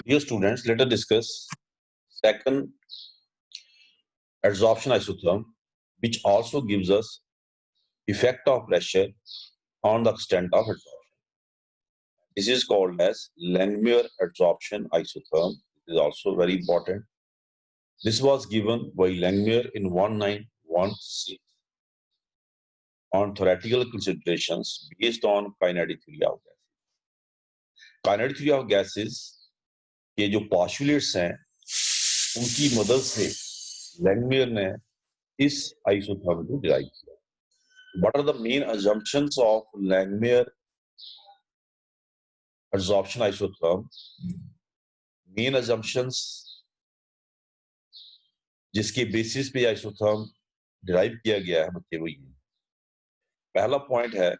Dear students, let us discuss second adsorption isotherm, which also gives us effect of pressure on the extent of adsorption. This is called as Langmuir adsorption isotherm. It is also very important. This was given by Langmuir in 1916 on theoretical considerations based on kinetic theory of gases. Kinetic theory of gases के जो postulates हैं उनकी मदद से Langmuir ने इस isotherm को derive किया. What are the main assumptions of Langmuir adsorption isotherm? Main assumptions जिसके बेसिस पे आइसोथर्म डिराइव किया गया है बच्चे वही है. पहला पॉइंट है,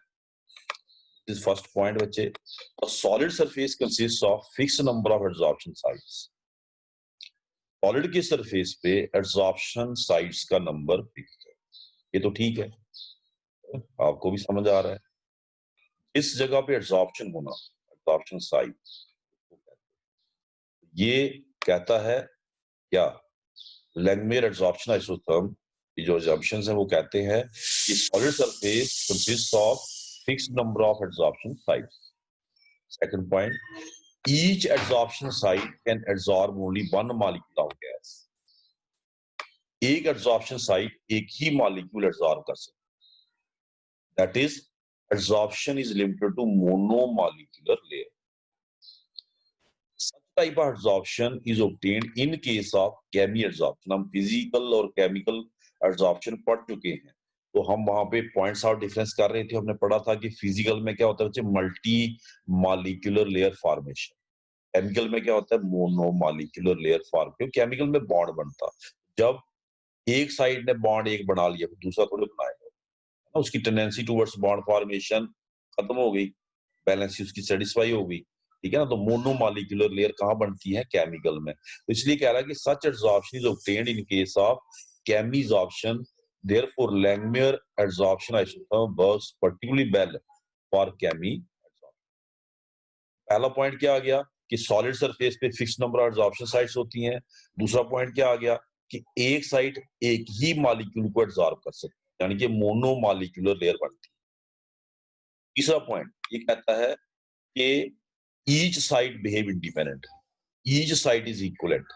दिस फर्स्ट पॉइंट बच्चे, a solid surface consists of fixed number of adsorption sites. Solid के सरफेस पे एड्सॉर्प्शन साइट्स का नंबर फिक्स है. ये तो ठीक है, आपको भी समझ आ रहा है. इस जगह पे एड्सॉर्प्शन होना, एड्सॉर्प्शन साइट, ये कहता है क्या, लैंगमियर एड्सॉर्प्शन आइसोथर्म की जो assumptions हैं वो कहते हैं कि solid surface consists of fixed number of adsorption sites. Second point, each adsorption site can absorb only one molecule of gas. एक एड्सॉर्प्शन साइट एक ही मॉलिक्यूल एब्जॉर्ब कर सकता है. That is adsorption is limited to monomolecular layer. Such type of absorption is obtained in case of chemi absorption. हम physical और chemical absorption पढ़ चुके हैं, तो हम वहां पे पॉइंट्स ऑफ डिफरेंस कर रहे थे. हमने पढ़ा था कि फिजिकल में क्या होता है, multi molecular layer formation. Chemical में क्या होता है, मोनोमॉलिक्यूलर लेयर फॉर्म. केमिकल में बॉन्ड बनता, जब एक साइड ने बॉन्ड एक बना लिया तो दूसरा थोड़े बनाएगा ना, उसकी टेंडेंसी टुवर्ड्स बॉन्ड फॉर्मेशन खत्म हो गई, बैलेंस उसकी सेटिस्फाई हो गई. ठीक है ना. तो मोनोमॉलिक्यूलर लेयर कहाँ बनती है, केमिकल में. तो इसलिए कह रहा है कि such adsorption is obtained in case of chemisorption. Therefore Langmuir adsorption isotherm works particularly well for chemi adsorption. पहला पॉइंट क्या आ गया कि सॉलिड सरफेस पे fix number of adsorption sites होती हैं. दूसरा पॉइंट क्या आ गया कि एक साइट एक ही मॉलिक्यूल को एब्जॉर्ब कर सकती है, यानी कि मोनोमॉलिक्यूलर लेयर बनती है. तीसरा पॉइंट ये कहता है कि each site behave independent, each site is equivalent,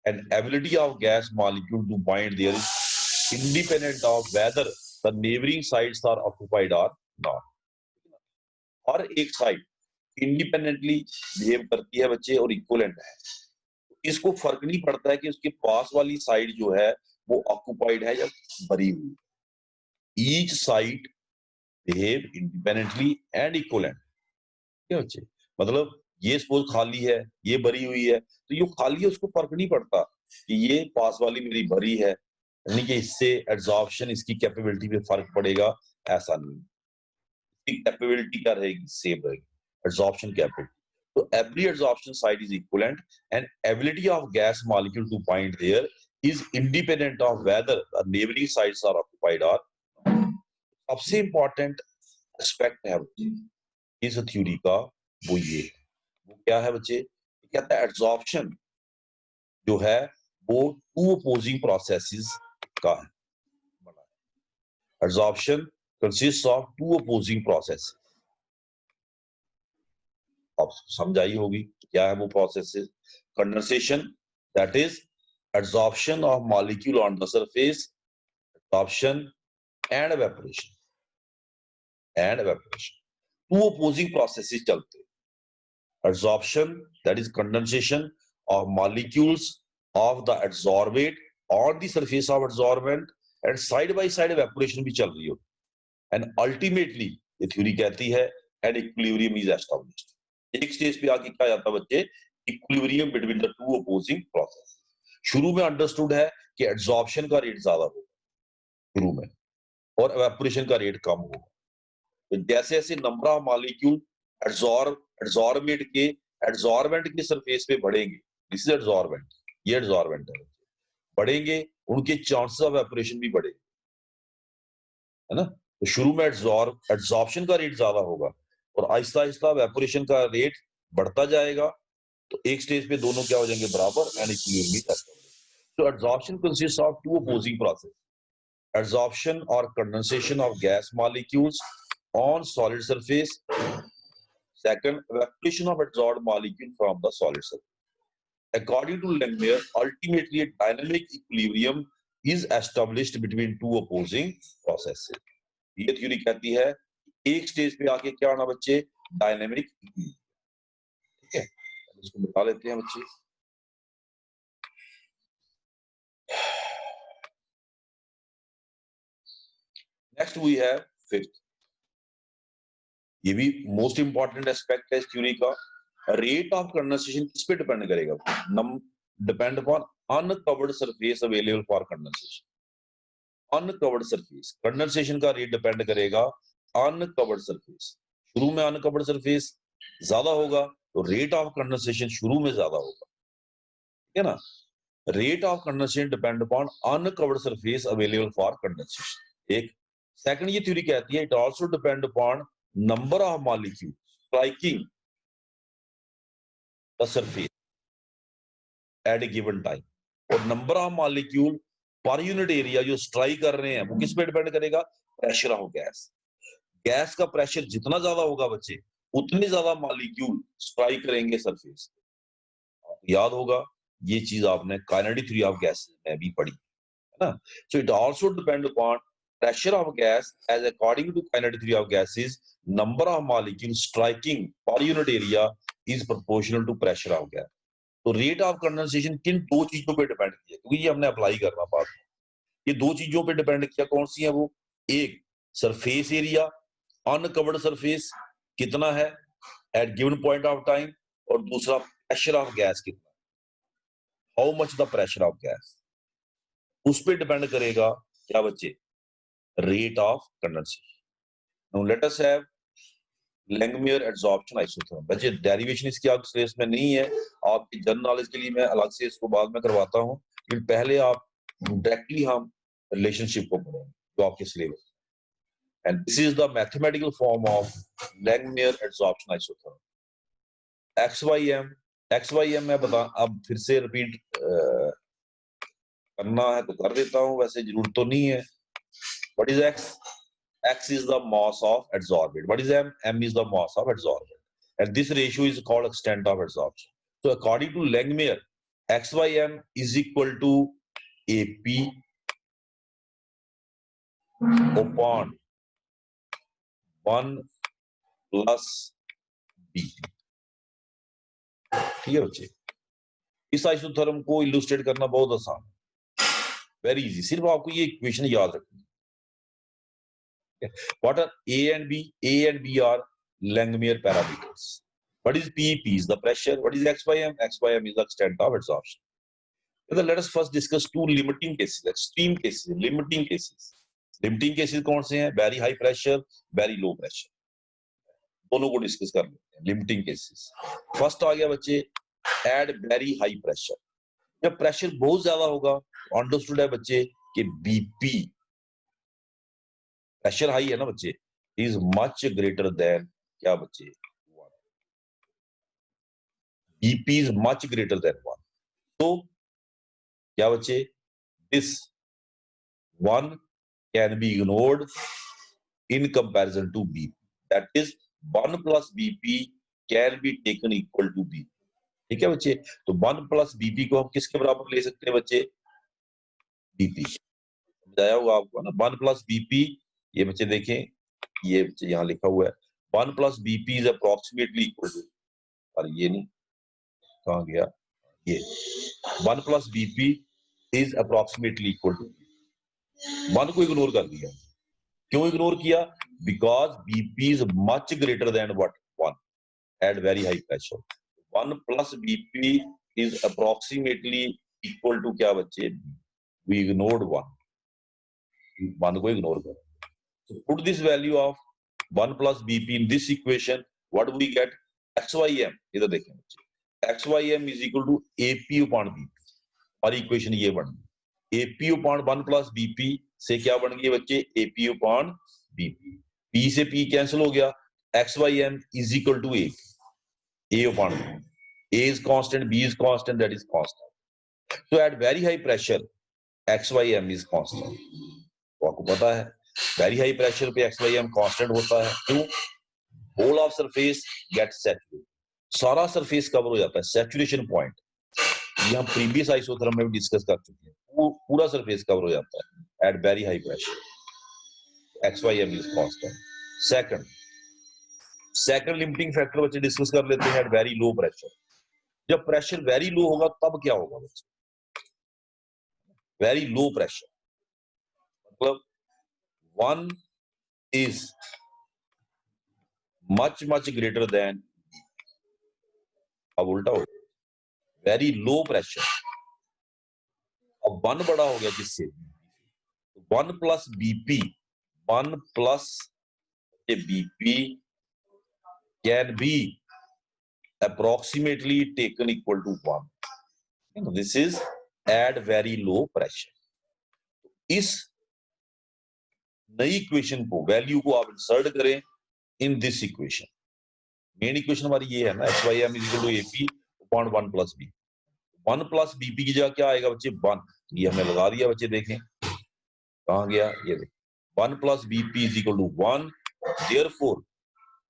and ability of gas molecule to bind there is independent of whether the neighbouring sites are occupied और नॉट. और एक साइट इंडिपेंडेंटली बिहेव करती है बच्चे और इक्विवेलेंट है. इसको फर्क नहीं पड़ता है कि उसके पास वाली साइड जो है वो ऑक्युपाइड है या भरी हुई. Each site behave independently and equivalent. क्या बच्चे, मतलब ये सपोज खाली है, ये भरी हुई है, तो ये खाली है उसको फर्क नहीं पड़ता कि ये पास वाली मेरी भरी है, यानी कि इससे एड्सॉर्प्शन इसकी कैपेबिलिटी पे फर्क पड़ेगा, ऐसा नहीं. इसकी कैपेबिलिटी क्या रहेगी, सेम रहेगी, adsorption capability. So every adsorption site is equivalent and ability of gas molecule to bind there is independent of whether the neighboring sites are occupied or not. सबसे important aspect है इस theory का वो ये, वो क्या है बच्चे, कहता है adsorption जो है वो टू opposing processes का है. Adsorption consists of two opposing processes. आप समझाई होगी क्या है वो processes. Condensation, that is adsorption of molecule on the surface, adsorption and evaporation. To opposing processes चलते हैं. Adsorption that is condensation of molecules of the adsorbate on the surface of adsorbent, and side by side evaporation भी चल रही हो. And ultimately ये theory कहती है an equilibrium is established. एक स्टेज पे आके क्या जाता बच्चे, equilibrium between the two opposing process. शुरू में अंडरस्टूड है कि एड्सॉर्प्शन का रेट ज्यादा होगा शुरू में और इवेपोरेशन का रेट कम होगा. तो जैसे जैसे नंबर ऑफ मॉलिक्यूल एड्सॉर्बेट के एड्सॉर्बेंट के सरफेस पे बढ़ेंगे, दिस इज एड्सॉर्बेंट, ये एड्सॉर्बेंट है, बढ़ेंगे उनके चांसेस ऑफ इवेपोरेशन भी बढ़ेंगे, है ना. तो शुरू में एड्सॉर्प्शन का रेट ज्यादा होगा और आहिस्ता आहिस्ता इवेपोरेशन का रेट बढ़ता जाएगा. तो एक स्टेज पे दोनों क्या हो जाएंगे बराबर एंड इक्विलिब्रियम भी सेट हो जाएंगे। तो adsorption consist of two opposing process, adsorption और condensation of gas molecules on solid surface, second evaporation of adsorbed molecule from the solid surface. According to Langmuir, ultimately a dynamic equilibrium is established between two opposing processes. ये theory कहती है एक stage पे आके क्या होना बच्चे, dynamic equilibrium. ठीक है, इसको बता लेते हैं बच्चे। नेक्स्ट वी हैव फिफ्थ, ये भी मोस्ट इंपॉर्टेंट एस्पेक्ट है इस थ्योरी का। रेट ऑफ कंडेंसेशन किस पे डिपेंड करेगा? Depend upon uncovered surface available for condensation. Uncovered surface, condensation का रेट डिपेंड करेगा अनकवर्ड सरफेस। शुरू में अनकवर्ड सरफेस ज्यादा होगा तो रेट ऑफ कंडेंसेशन शुरू में ज्यादा होगा, ठीक है ना। Rate of condensation depend upon uncovered surface available for condensation. एक सेकंड ये थ्योरी कहती है it also depend upon number of molecule striking the surface at a given time, और number of molecule per unit area जो strike कर रहे हैं वो किस पे डिपेंड करेगा? Pressure of gas. गैस का प्रेशर जितना ज्यादा होगा बच्चे उतने ज्यादा मॉलिक्यूल स्ट्राइक करेंगे सरफेस। याद होगा ये चीज आपने काइनेटिक थ्योरी ऑफ गैस में भी पढ़ी है ना। So it also depend upon pressure of gas as according to kinetic theory of gases number of molecules striking per unit area is proportional to pressure of gas। तो rate of condensation किन दो चीजों पे depend किया, क्योंकि ये हमने apply करना बात, ये दो चीजों पे डिपेंड किया। कौन सी है वो? एक सरफेस एरिया, अनकवर्ड सरफेस कितना है at given point of time, और दूसरा प्रेशर ऑफ गैस कितना, how much the pressure of gas, उस पे डिपेंड करेगा क्या बच्चे? Rate of condensation. Now let us have Langmuir adsorption isotherm. बच्चे डेरिवेशन इसकी आपके सिलेबस में नहीं है, आपकी जनरल नॉलेज के लिए मैं अलग से इसको बाद में करवाता हूं, लेकिन पहले आप डायरेक्टली हम रिलेशनशिप को पढ़ेंगे जो आपके syllabus. And this is the mathematical form of Langmuir adsorption isotherm. XYM मैं बता, अब फिर से रिपीट करना है तो कर देता हूं, वैसे जरूरत तो नहीं है। What is X? X is the mass of adsorbate. What is M? M is the mass of adsorbate. And this ratio is called extent of adsorption. So according to Langmuir, XYM is equal to AP upon 1 plus BP। ठीक है बच्चे, इस isotherm को illustrate करना बहुत आसान है, very easy. सिर्फ आपको ये इक्वेशन याद रखनी है। What are A and B? A and B are Langmuir parameters. What is P? P is the pressure. What is XYM? XYM is the extent of adsorption. So let us first discuss two limiting cases, extreme cases, limiting cases. Limiting cases कौन से हैं? Very high pressure, very low pressure. दोनों को discuss कर लेते हैं। Limiting cases first आ गया बच्चे, एट वेरी हाई प्रेशर। जब प्रेशर बहुत ज्यादा होगा, अंडरस्टूड है बच्चे कि बीपी, प्रेशर हाई है ना बच्चे, इज मच ग्रेटर देन क्या बच्चे? 1। BP is much greater then 1। तो क्या बच्चे? This 1 can be ignored in comparison to BP. That is 1 plus BP can be taken equal to BP. ठीक है बच्चे, तो 1 plus BP को हम किसके बराबर ले सकते हैं बच्चे? BP। समझाया होगा आपको ना, 1 plus BP, ये बच्चे देखें, ये बच्चे यहाँ लिखा हुआ है 1 plus BP is approximately equal to, और ये नहीं, कहाँ गया ये, 1 plus BP is approximately equal to 1 को इग्नोर कर दिया। क्यों इग्नोर किया? Because BP is much greater than what? 1 at very high pressure. 1 plus BP is approximately equal to क्या बच्चे? वी इग्नोर्ड 1 को इग्नोर करो। So put this value of 1 plus BP in this equation, what do we get? XYM। इधर देखें बच्चे, XYM is equal to AP upon BP, और equation ये बन गई AP अपॉन 1 प्लस BP से क्या बन गई बच्चे? AP upon BP। P से P कैंसिल हो गया, XYM is equal to A upon B। A is constant, B is constant, that is constant. So at very high pressure, XYM is constant. तो आपको पता है वेरी हाई प्रेशर पे XYM constant होता है, क्यों? Whole of surface get saturated, सारा surface cover हो जाता है, सैचुरेशन पॉइंट। ये हम प्रीवियस आइसोथर्म में भी डिस्कस कर चुके हैं, पूरा सरफेस कवर हो जाता है at very high pressure, XYM is constant. Second limiting factor बच्चे डिस्कस कर लेते हैं एट वेरी लो प्रेशर। जब प्रेशर वेरी लो होगा तब क्या होगा बच्चे? वेरी लो प्रेशर मतलब 1 is much greater than, अब उल्टा हो, वेरी लो प्रेशर, अब 1 बड़ा हो गया किससे? 1 plus BP, 1 plus BP can be approximately taken equal to 1. This is at very low pressure. इस नई इक्वेशन को, वैल्यू को आप इंसर्ट करें इन दिस इक्वेशन। मेन इक्वेशन हमारी ये है ना, XYM is equal to AP upon 1 plus B। 1 plus BP की जगह क्या आएगा बच्चे? 1। ये हमने लगा दिया बच्चे, देखें कहां गया, ये देखें 1 plus BP is equal to 1। Therefore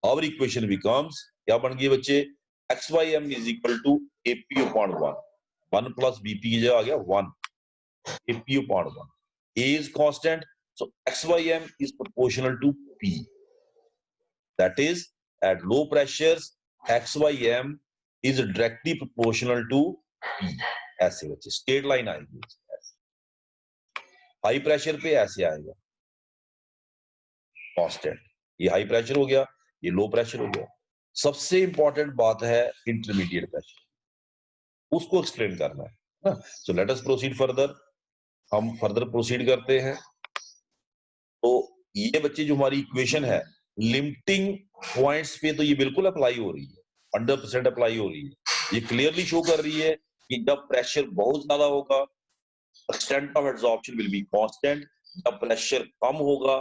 our equation becomes, क्या बन गई बच्चे? XYM is equal to AP upon 1। 1 plus BP की जगह आ गया 1, AP upon 1। A is constant, so XYM is proportional to P। That is, at low pressures, XYM is directly proportional to P। ऐसे बच्चे स्ट्रेट लाइन आएगी, high pressure पे ऐसे आएगा कांस्टेंट। ये हाई प्रेशर हो गया, ये लो प्रेशर हो गया। सबसे इंपॉर्टेंट बात है इंटरमीडिएट प्रेशर, उसको एक्सप्लेन करना है ना। So let us proceed further. हम फर्दर प्रोसीड करते हैं। तो ये बच्चे जो हमारी इक्वेशन है, लिमिटिंग पॉइंट्स पे तो ये बिल्कुल अप्लाई हो रही है, 100% अप्लाई हो रही है। ये क्लियरली शो कर रही है कि जब प्रेशर बहुत ज्यादा होगा, extent of adsorption will be constant। जब प्रेशर कम होगा,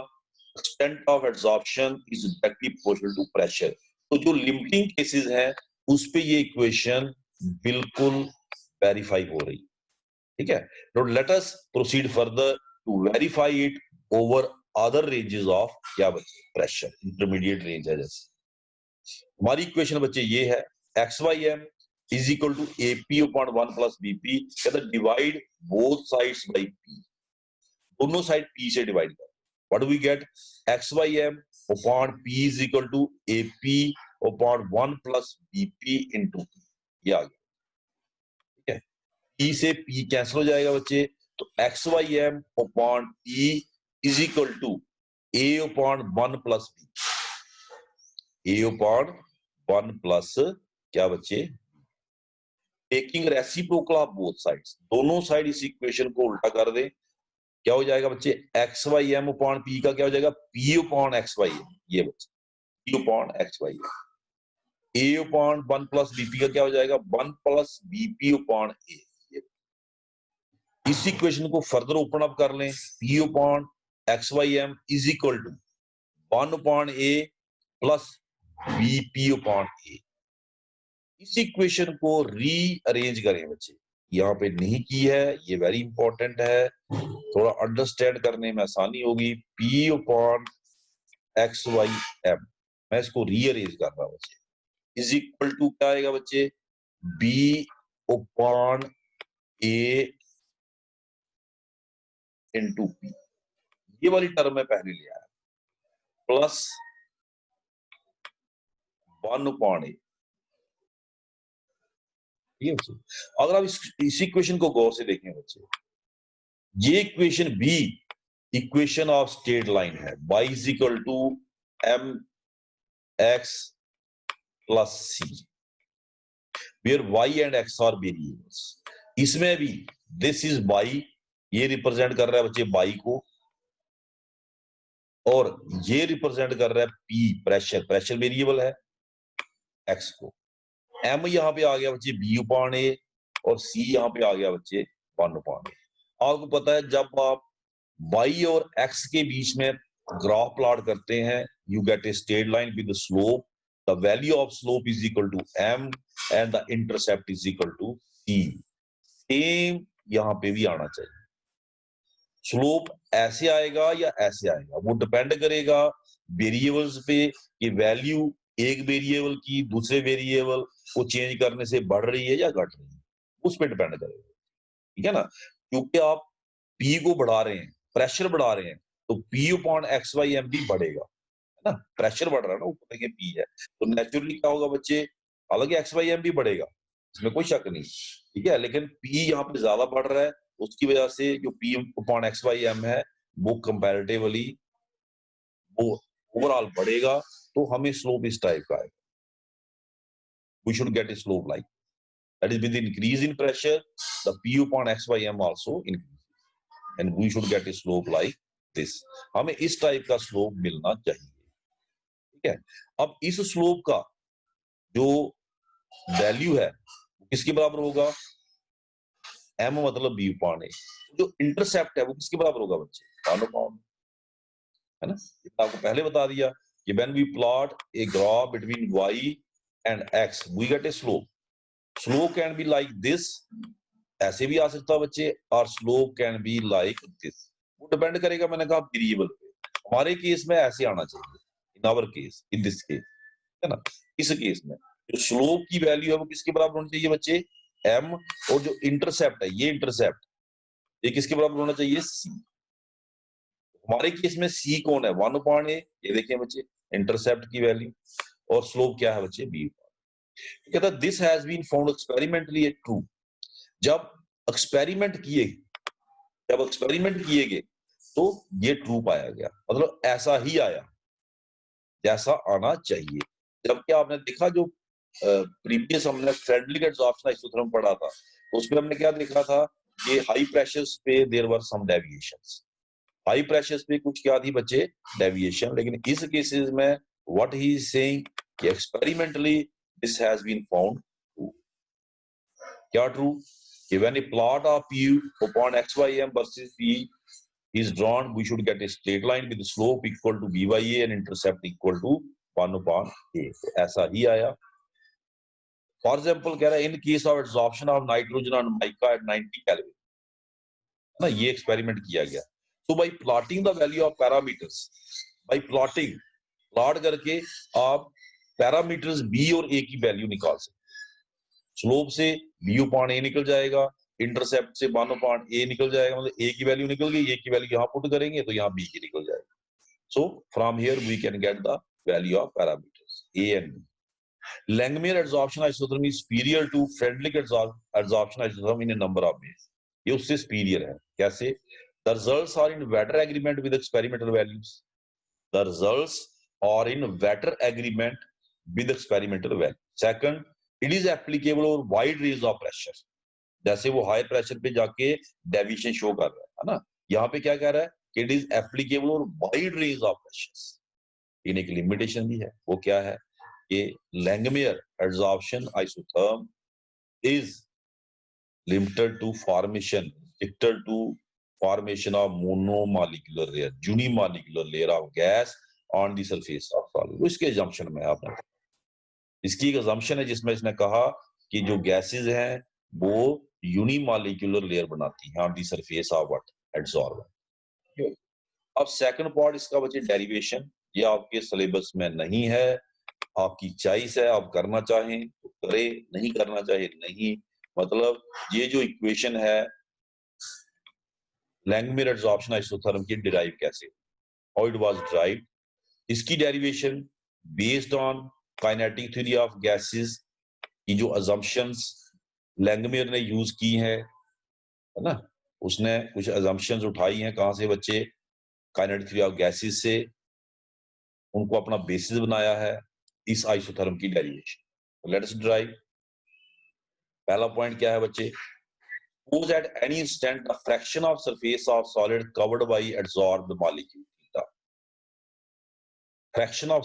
extent of adsorption is directly proportional to pressure। तो जो लिमिटिंग केसेस हैं उस पे ये इक्वेशन बिल्कुल वेरीफाई हो रही, ठीक है। Now let us proceed further to verify it over other ranges of क्या बच्चे? प्रेशर, इंटरमीडिएट रेंज है। जैसे हमारी इक्वेशन बच्चे ये है, XYM is equal to AP upon 1 plus BP। कहता divide both sides by P, दोनों साइड P से डिवाइड कर। What do we get? XYM upon P is equal to AP upon 1 plus BP into P। ये आ गया, ठीक है। P से P cancel हो जाएगा बच्चे, तो XYM upon P is equal to A upon 1 plus B। A upon 1 plus क्या बच्चे? Taking reciprocal of both sides, दोनों साइड इस इक्वेशन को उल्टा कर दें, क्या हो जाएगा बच्चे? XYM अपॉन P का क्या हो जाएगा? P upon XYM। ये बच्चे P upon XYM। A upon 1 plus BP का क्या हो जाएगा? 1 प्लस BP अपॉन A। इस इक्वेशन को फर्दर ओपन अप कर लें, P upon XYM is equal to 1 upon A plus BP upon A। इस इक्वेशन को रीअरेंज करें बच्चे, यहाँ पे नहीं की है, ये वेरी इंपॉर्टेंट है, थोड़ा अंडरस्टैंड करने में आसानी होगी। P अपॉन XYM, मैं इसको रीअरेंज कर रहा हूं बच्चे, इज इक्वल टू क्या आएगा बच्चे? B upon A into P। ये वाली टर्म मैं पहले ले आया, प्लस 1 अपॉन A। अगर आप इस इक्वेशन को गौर से देखें बच्चे, ये equation be equation of straight line है, y is equal to mx plus c, where y and x are variables. इसमें भी दिस इज y, ये रिप्रेजेंट कर रहा है बच्चे y को, और ये रिप्रेजेंट कर रहा है p, प्रेशर, प्रेशर वेरिएबल है, x को। m यहां पे आ गया बच्चे b अपॉन a, और c यहां पे आ गया बच्चे 1 अपॉन a। आपको पता है जब आप y और x के बीच में ग्राफ प्लॉट करते हैं, you get a straight line with slope, the value of slope is equal to m and the intercept is equal to c. Same यहां पे भी आना चाहिए। स्लोप ऐसे आएगा या ऐसे आएगा, वो डिपेंड करेगा वेरिएबल्स पे कि वैल्यू एक वेरिएबल की दूसरे वेरिएबल को चेंज करने से बढ़ रही है या घट रही है, उस पर डिपेंड करेगा। ठीक है ना, क्योंकि आप पी को बढ़ा रहे हैं, प्रेशर बढ़ा रहे हैं, तो P upon X Y M भी बढ़ेगा, है ना। प्रेशर बढ़ रहा है ना, ऊपर देखिए पी है, तो नेचुरली क्या होगा बच्चे, हालांकि एक्स वाई एम भी बढ़ेगा, इसमें कोई शक नहीं। ठीक है, लेकिन पी यहाँ पे ज्यादा बढ़ रहा है, उसकी वजह से जो P upon X Y M है वो कंपैरेटिवली वो ओवरऑल बढ़ेगा, तो हमें स्लोप इस टाइप का आएगा। We should get a slope like that is with the increase in pressure the p upon xym also increases and we should get a slope like this। हमें इस type का slope मिलना चाहिए। ठीक है, अब इस स्लोप का जो वैल्यू है वो किसके बराबर होगा, m मतलब b upon a। जो इंटरसेप्ट है वो किसके बराबर होगा बच्चे, 1 upon, है ना। आपको पहले बता दिया कि when we plot a graph between y and x we get a slope। slope can be like this, ऐसे भी आ सकता है बच्चे, और slope can be like this. वो डिपेंड करेगा, मैंने कहा वेरिएबल पे। हमारे केस में ऐसे आना चाहिए, in our case, in this case, है ना। इस केस में जो स्लोप की वैल्यू है वो किसके बराबर होनी चाहिए बच्चे, m, और जो इंटरसेप्ट है ये इंटरसेप्ट ये किसके बराबर होना चाहिए, c। हमारे केस में c कौन है, 1 अपॉन a, ये देखिए बच्चे इंटरसेप्ट की वैल्यू, और स्लोप क्या है बच्चे, b। कहता है this has been found experimentally true. जब एक्सपेरिमेंट किए गए तो ये ट्रू पाया गया, मतलब ऐसा ही आया जैसा आना चाहिए। जबकि आपने देखा जो प्रीवियस हमने फ्रेडलिक एडसॉर्प्शन आइसोथर्म पढ़ा था, तो उसमें हमने क्या देखा था, ये हाई प्रेशर्स पे there were some deviations. High pressures पे कुछ क्या थी बच्चे, डेविएशन। लेकिन इस केसेस में व्हाट ही इज सेइंग कि experimentally this has been found true. क्या ट्रू, कि when a plot of p upon xym versus p is drawn, we should get a straight line with slope equal to b by a and intercept equal to 1 upon a। तो ऐसा ही आया। For example कह रहा है in case of absorption of nitrogen on mica at 90 kelvin, ना, ये experiment किया गया। तो by plotting the value of parameters, by plotting, plot करके आप पैरामीटर्स बी और ए की वैल्यू निकाल सकते। स्लोप से b upon a निकल जाएगा, इंटरसेप्ट से 1 upon a निकल जाएगा, मतलब a की वैल्यू निकल गई, a की वैल्यू यहाँ पुट करेंगे तो यहाँ b की निकल जाएगी। So from here we can get the value of parameters a and b। Langmuir adsorption isotherm is superior to Frederick adsorption isotherm in a number of ways। ये उससे superior है, कैसे? The results are in better agreement with experimental values। The results are in better agreement with experimental value। Second, it is applicable over wide range of pressure। जैसे वो high pressure पे जाके deviation show कर रहा है ना, यहाँ पे क्या कह रहा है कि इट इज एप्लीकेबल और वाइड रेंज ऑफ प्रेशर्स। लेकिन एक लिमिटेशन भी है, वो क्या है कि Langmuir adsorption isotherm is limited to formation, restricted to formation of monomolecular layer, unimolecular layer of gas on the surface of solid। इसके assumption में आपने, इसकी एक assumption है जिसमें इसने कहा कि जो गैसेज हैं वो यूनिमॉलिक्यूलर लेयर बनाती हैं on the surface of what, adsorber. अब सेकंड पार्ट इसका बचे डेरिवेशन, ये आपके सिलेबस में नहीं है, आपकी चॉइस है, आप करना चाहें तो करें, नहीं करना चाहे नहीं। मतलब ये जो इक्वेशन है लैंगमियर एडसॉर्प्शन आइसोथर्म की डिराइव कैसे, हाउ इट वाज डिराइव्ड, इसकी derivation based on kinetic theory of gases की जो अजम्पशंस लैंगमियर ने यूज की है ना, उसने कुछ अजम्पशंस उठाई हैं कहां से बच्चे, काइनेटिक थ्योरी ऑफ गैसेस से, उनको अपना बेसिस बनाया है इस आइसोथर्म की डेरिवेशन। Let's drive. पहला पॉइंट क्या है बच्चे, suppose at any instant the fraction of surface of solid covered by adsorbed molecule theta। fraction of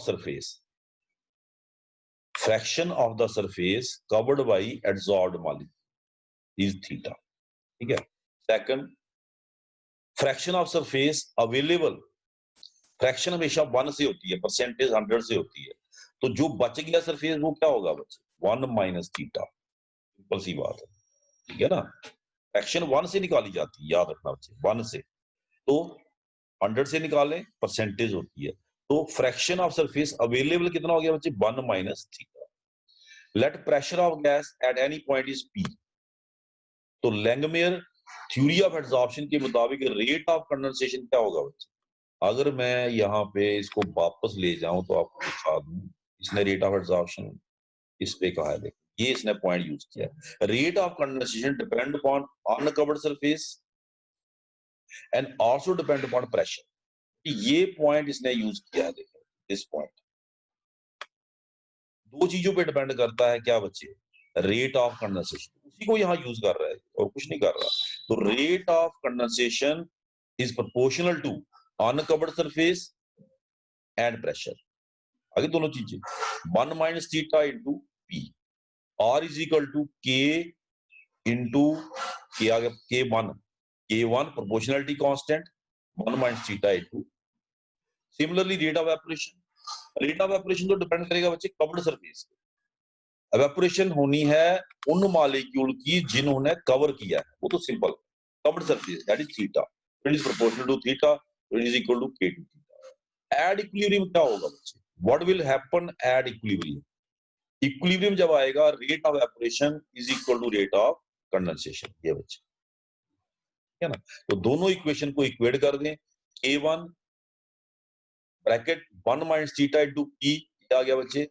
the surface covered by adsorbed molecule is theta। ठीक है। Second, fraction of surface available, fraction हमेशा 1 से होती है, percentage 100 से होती है, तो जो बच गया सरफेस वो क्या होगा बच्चे, 1 माइनस थीटा, सिंपल सी बात है, ठीक है ना। फ्रैक्शन 1 से निकाली जाती है, याद रखना बच्चे, 1 से। तो 100 से निकालें, परसेंटेज होती है। तो फ्रैक्शन ऑफ सरफेस अवेलेबल कितना हो गया बच्चे, 1 minus theta. Let pressure of gas at any point is P. तो लैंगमेयर थ्योरी ऑफ एडसॉर्प्शन के मुताबिक रेट ऑफ कंडेंसेशन क्या होगा बच्चे। अगर मैं यहाँ पे इसको वापस ले जाऊं तो आपको दिखा दूं, इसने रेट ऑफ एडसॉर्प्शन इस पे कहा है, देखो ये इसने पॉइंट यूज किया है, rate of condensation depend upon uncovered surface and also depend upon pressure. ये पॉइंट इसने यूज किया है, देखो दिस पॉइंट दो चीजों पे डिपेंड करता है, क्या बच्चे, रेट ऑफ कंडेंसेशन, उसी को यहाँ यूज कर रहा है और कुछ नहीं कर रहा। तो rate of condensation is proportional to uncovered surface and pressure. आगे दोनों चीजें, 1 minus theta into P, R is equal to K into K, आगे K one proportionality constant, 1 minus theta into. Similarly rate of evaporation तो depend करेगा बच्चे curved surface. Evaporation होनी है उन मॉलिक्यूल की जिन्होंने कवर किया है, वो तो simple, covered surface that is theta, it is proportional to theta, it is equal to K two theta. At equilibrium क्या होगा बच्चे, what will happen at equilibrium. Equilibrium जब आएगा, rate of evaporation is equal to rate of condensation, ये बच्चे, है ना। तो दोनों इक्वेशन को इक्वेट कर दें, K1 bracket 1 minus theta into P, आ गया बच्चे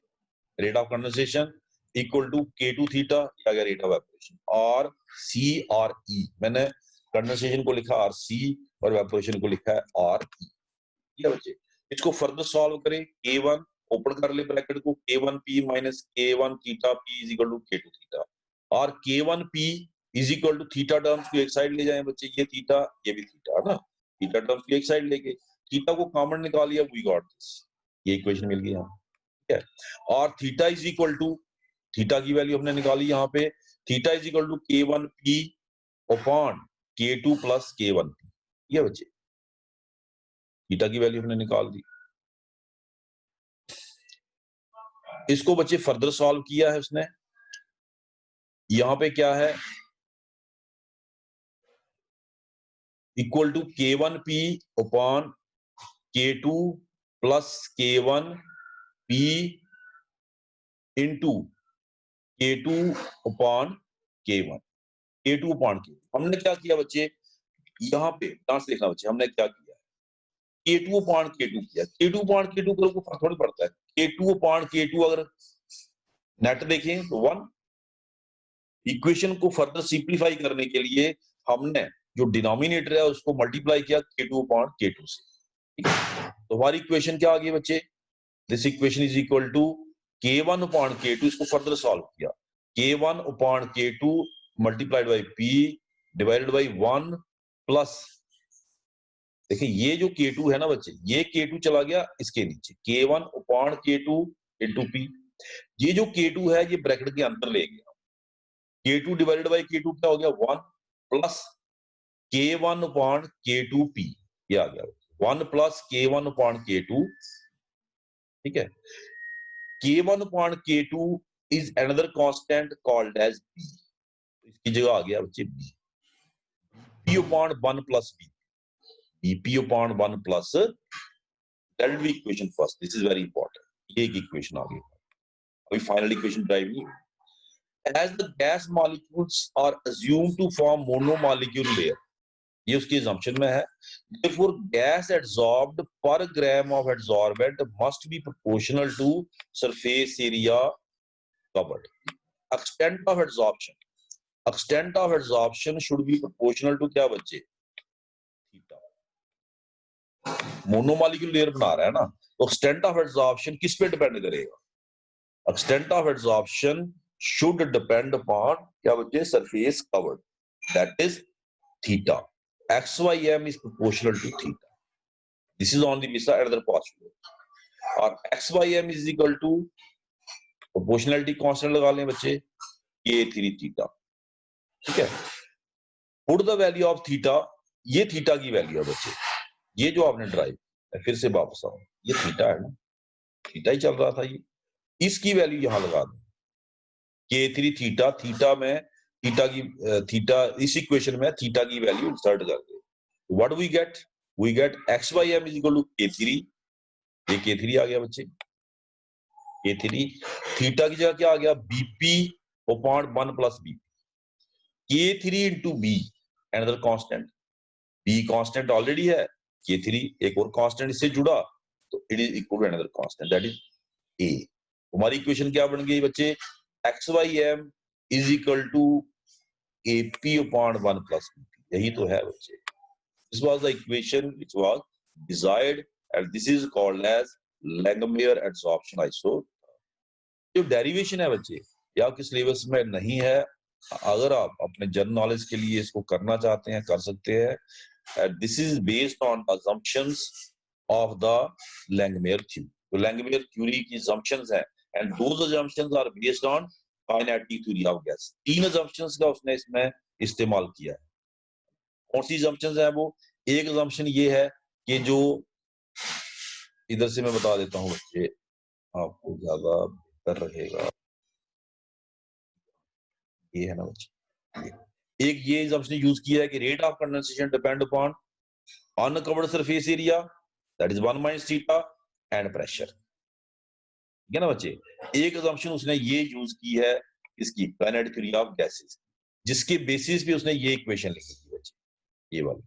rate of condensation, equal to K2 theta, आ गया रेट ऑफ एवपोरेशन, और C और E, मैंने कंडेंसेशन को लिखा RC और एवपोरेशन को लिखा है RE, ठीक है बच्चे। इसको फर्दर सॉल्व करें, K1 ओपन कर ले ब्रैकेट को, K1P minus K1 theta P is equal to K2 theta, और K1P is equal to theta terms को एक साइड ले जाएं बच्चे, ये थीटा ये भी थीटा है ना, थीटा टर्म्स को एक साइड लेके थीटा को कॉमन निकालिए, वी गॉट दिस, ये इक्वेशन मिल गई यहाँ, ठीक है। और theta is equal to, theta की वैल्यू हमने निकाली यहाँ पे, theta is equal to K1P upon K2 plus K1P, ये बच्चे थीटा की वैल्यू हमने निकाल दी। इसको बच्चे फर्दर सॉल्व किया है उसने, यहां पे क्या है, equal to K1P upon K2 plus K1P into K2 upon K1, K2 upon K। हमने क्या किया बच्चे, यहाँ पे डांस देखना बच्चे, हमने क्या किया, K2 अपॉन K2 किया, K2 अपॉन K2 को फर्क थोड़ी पड़ता है, K2 अपॉन K2 अगर नेट देखें तो 1। इक्वेशन को फर्दर सिंप्लीफाई करने के लिए हमने जो डिनोमिनेटर है उसको मल्टीप्लाई किया K2 अपॉन K2 से, ठीक है। तो हमारी इक्वेशन क्या आ गई बच्चे, this equation is equal to K1 upon K2, इसको फर्दर सॉल्व किया, K1 upon K2 multiplied by P divided by 1 plus, देखिए ये जो K2 है ना बच्चे, ये K2 चला गया इसके नीचे, K1 upon K2 into P, ये जो K2 है ये ब्रैकेट के अंदर ले गया, K2 डिवाइडेड बाई K2 क्या हो गया 1 प्लस K1 अपॉन K2P, ये आ गया 1 प्लस K1 अपॉन K2, ठीक है। K1 upon K2 is another constant called as B, इसकी जगह आ गया बच्चे B, P upon 1 plus B, BP upon 1 plus, that will be equation first, this is very important, ये एक इक्वेशन आ गई। अभी फाइनल इक्वेशन ड्राइव नहीं, as the gas molecules are assumed to form monomolecule layer, ये उसकी assumption में है, therefore gas adsorbed per gram of adsorbent must be proportional to surface area covered. extent of adsorption should be proportional to क्या बच्चे, theta, मोनोमॉलिक्यूल layer बना रहा है ना, तो extent of adsorption किस पे डिपेंड करेगा, extent of adsorption should depend upon क्या बच्चे, surface covered, that is theta, xym is proportional to theta, this is on the visa another postulate, और xym is equal to proportionality constant लगा लें बच्चे, ये 3 थीटा, ठीक है। Put the value of theta, ये थीटा की वैल्यू है बच्चे, ये जो आपने ड्राइव, फिर से वापस आओ, ये थीटा है ना, थीटा ही चल रहा था ये, इसकी वैल्यू यहां लगा दो, K3 थीटा, थीटा इस इक्वेशन में थीटा की वैल्यू इंसर्ट कर दे। What we get? We get XYM is equal to K3, ये K3 आ गया बच्चे, K3 थीटा की जगह क्या आ गया? BP upon 1 plus B, K3 into B another constant, B constant already है, K3 एक और कांस्टेंट इससे जुड़ा, तो it is equal to another constant that is A। हमारी इक्वेशन क्या बन गई बच्चे? XYM is equal to AP upon 1 plus BP, यही तो है बच्चे। This was the equation which was desired and this is called as Langmuir adsorption isotope। जो डेरिवेशन है बच्चे, या आपके सिलेबस में नहीं है, अगर आप अपने जनरल नॉलेज के लिए इसको करना चाहते हैं कर सकते हैं। This is based on assumptions of the Langmuir theory। तो Langmuir theory की assumptions हैं and those assumptions are based on kinetic theory of gas। 3 assumptions का उसने इसमें इस्तेमाल किया है। कौन सी assumptions है वो? एक assumption ये है कि जो इधर से मैं बता देता हूँ बच्चे, आपको ज्यादा बेहतर रहेगा, ये है ना बच्चे, एक ये assumption यूज किया है कि rate of condensation depend upon uncovered surface area that is 1 minus theta and pressure, ठीक है ना बच्चे। एक assumption उसने ये यूज की है इसकी काइनेटिक थ्योरी ऑफ गैसेस, जिसके बेसिस पे उसने ये इक्वेशन लिखी थी बच्चे, ये वाली,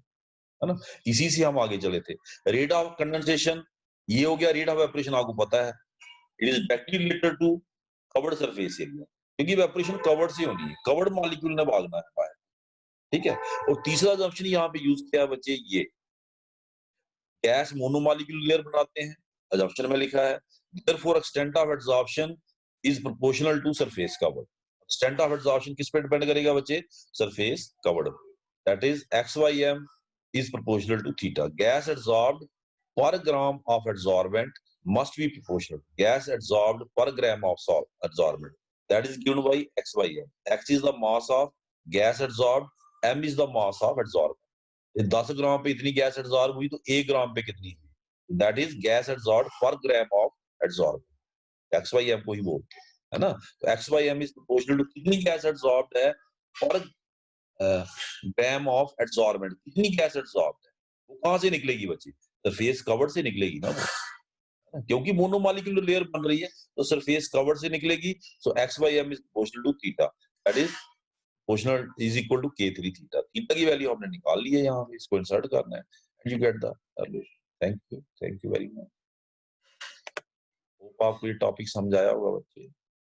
है ना। इसी से हम आगे चले थे। रेट ऑफ कंडेंसेशन ये हो गया, रेट ऑफ एवपोरेशन आपको पता है, it is directly related to covered surface area, क्योंकि एवपोरेशन कवर्ड से होनी है, कवर्ड मॉलिक्यूल ने भागना है बाहर, ठीक है। और तीसरा assumption यहाँ पे यूज किया है बच्चे, ये गैस मोनोमॉलिक्यूलर लेयर बनाते हैं, assumption में लिखा है therefore extent of adsorption is proportional to surface cover। extent of adsorption किस पे डिपेंड करेगा बच्चे? surface covered, that is XYM is proportional to theta। gas absorbed per gram of adsorbent must be proportional gas absorbed per gram of salt adsorbent, that is given by XYM। X is the mass of gas absorbed, M is the mass of adsorbent। 10 ग्राम पे इतनी gas absorb हुई तो 1 ग्राम पे कितनी हुई, that is gas absorb पर gram of absorb, XYM को ही बोलते हैं, है ना। तो XYM इज प्रोपोर्शनल टू कितनी गैस एब्जॉर्ब है पर ग्राम ऑफ एब्जॉर्बेंट, कितनी गैस एब्जॉर्ब है, वो कहां से निकलेगी बच्चे? सरफेस कवर से निकलेगी ना वो, क्योंकि मोनोमॉलिक्यूलर लेयर बन रही है तो सरफेस कवर से निकलेगी। So XYM is proportional to theta, that is proportional is equal to K3 theta. Theta की वैल्यू हमने निकाल ली है, यहाँ पे इसको इंसर्ट करना है and you get the value. Thank you very much. Hope आपको ये टॉपिक समझ आया होगा बच्चे।